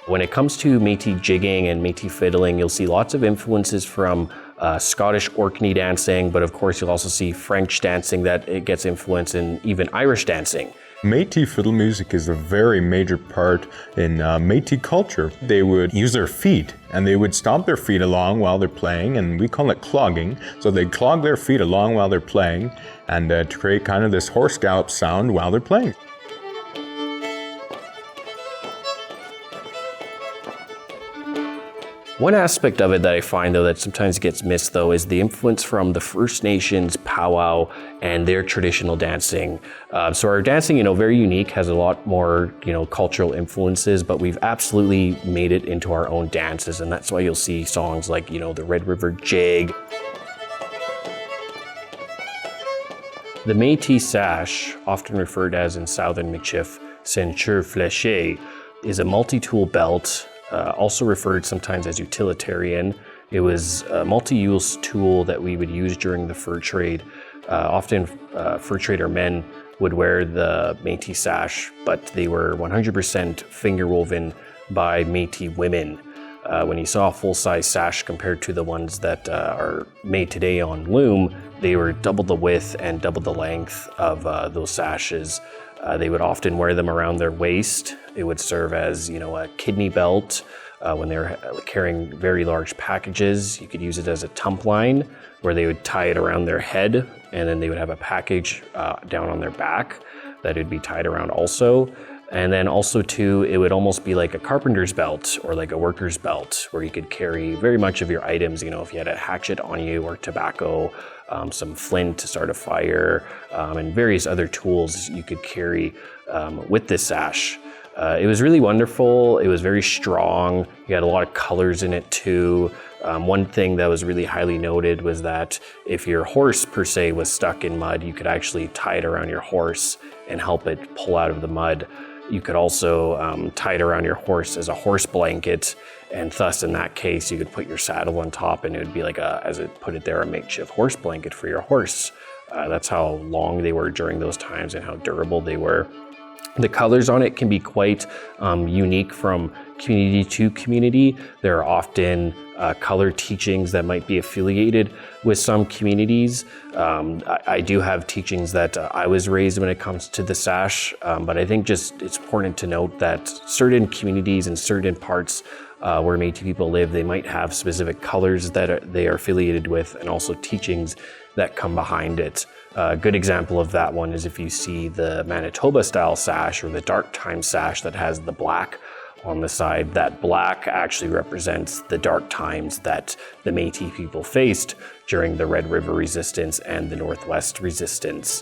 When it comes to Métis jigging and Métis fiddling, you'll see lots of influences from Scottish Orkney dancing, but of course you'll also see French dancing that it gets influence in, even Irish dancing. Métis fiddle music is a very major part in Métis culture. They would use their feet and they would stomp their feet along while they're playing, and we call it clogging. So they'd clog their feet along while they're playing and to create kind of this horse gallop sound while they're playing. One aspect of it that I find though that sometimes gets missed though is the influence from the First Nations powwow and their traditional dancing. So our dancing, very unique, has a lot more, cultural influences, but we've absolutely made it into our own dances, and that's why you'll see songs like, the Red River Jig. The Métis sash, often referred as in Southern Michif, ceinture fléchée, is a multi-tool belt. Also referred sometimes as utilitarian. It was a multi-use tool that we would use during the fur trade. Often fur trader men would wear the Métis sash, but they were 100% finger woven by Métis women. When you saw a full-size sash compared to the ones that are made today on loom, they were double the width and double the length of those sashes. They would often wear them around their waist. It would serve as, a kidney belt. When they were carrying very large packages, you could use it as a tump line where they would tie it around their head, and then they would have a package down on their back that would be tied around also. And then also too, it would almost be like a carpenter's belt or like a worker's belt where you could carry very much of your items, if you had a hatchet on you or tobacco, some flint to start a fire, and various other tools you could carry with this sash. It was really wonderful. It was very strong. You had a lot of colors in it too. One thing that was really highly noted was that if your horse per se was stuck in mud, you could actually tie it around your horse and help it pull out of the mud. You could also tie it around your horse as a horse blanket, and thus in that case you could put your saddle on top and it would be like as it put it there, a makeshift horse blanket for your horse. That's how long they were during those times and how durable they were. The colors on it can be quite unique from community to community. There are often color teachings that might be affiliated with some communities. I do have teachings that I was raised when it comes to the sash, but I think just it's important to note that certain communities and certain parts where Métis people live, they might have specific colors that they are affiliated with, and also teachings that come behind it. A good example of that one is if you see the Manitoba style sash or the dark time sash that has the black on the side. That black actually represents the dark times that the Métis people faced during the Red River Resistance and the Northwest Resistance.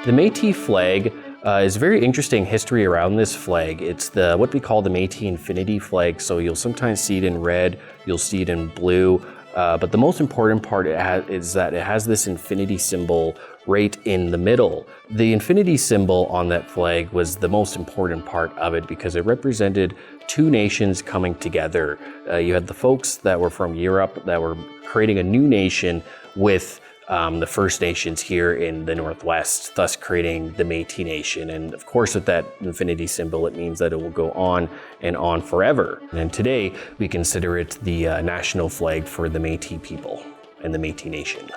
The Métis flag is a very interesting history around this flag. It's what we call the Métis Infinity flag. So you'll sometimes see it in red, you'll see it in blue. But the most important part is that it has this infinity symbol right in the middle. The infinity symbol on that flag was the most important part of it because it represented two nations coming together. You had the folks that were from Europe that were creating a new nation with the First Nations here in the Northwest, thus creating the Métis Nation. And of course, with that infinity symbol, it means that it will go on and on forever. And today, we consider it the national flag for the Métis people and the Métis Nation.